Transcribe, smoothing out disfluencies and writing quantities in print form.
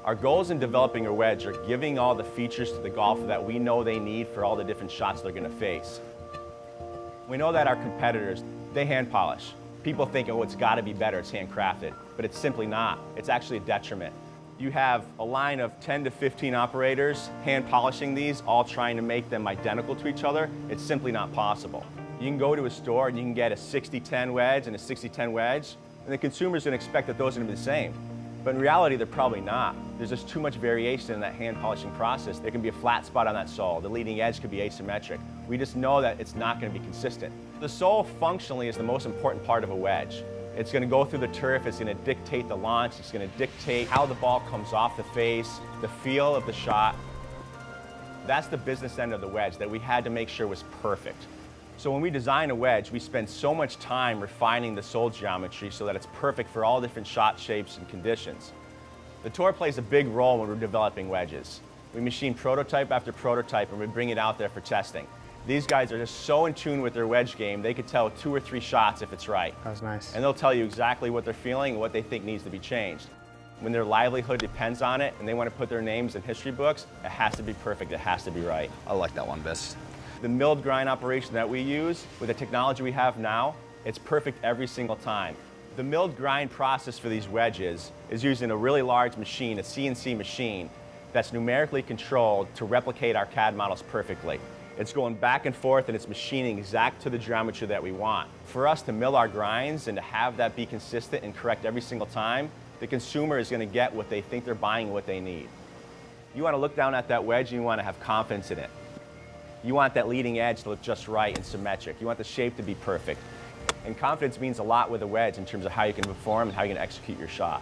Our goals in developing a wedge are giving all the features to the golfer that we know they need for all the different shots they're going to face. We know that our competitors, they hand polish. People think, oh, it's got to be better, it's handcrafted, but it's simply not. It's actually a detriment. You have a line of 10 to 15 operators hand polishing these, all trying to make them identical to each other. It's simply not possible. You can go to a store and you can get a 60-10 wedge and a 60-10 wedge, and the consumer's going to expect that those are going to be the same. But in reality, they're probably not. There's just too much variation in that hand polishing process. There can be a flat spot on that sole. The leading edge could be asymmetric. We just know that it's not going to be consistent. The sole functionally is the most important part of a wedge. It's going to go through the turf. It's going to dictate the launch. It's going to dictate how the ball comes off the face, the feel of the shot. That's the business end of the wedge that we had to make sure was perfect. So when we design a wedge, we spend so much time refining the sole geometry so that it's perfect for all different shot shapes and conditions. The tour plays a big role when we're developing wedges. We machine prototype after prototype and we bring it out there for testing. These guys are just so in tune with their wedge game, they could tell 2 or 3 shots if it's right. That was nice. And they'll tell you exactly what they're feeling and what they think needs to be changed. When their livelihood depends on it and they want to put their names in history books, it has to be perfect, it has to be right. I like that one best. The milled grind operation that we use, with the technology we have now, it's perfect every single time. The milled grind process for these wedges is using a really large machine, a CNC machine, that's numerically controlled to replicate our CAD models perfectly. It's going back and forth and it's machining exact to the geometry that we want. For us to mill our grinds and to have that be consistent and correct every single time, the consumer is going to get what they think they're buying and what they need. You want to look down at that wedge and you want to have confidence in it. You want that leading edge to look just right and symmetric. You want the shape to be perfect. And confidence means a lot with a wedge in terms of how you can perform and how you can execute your shot.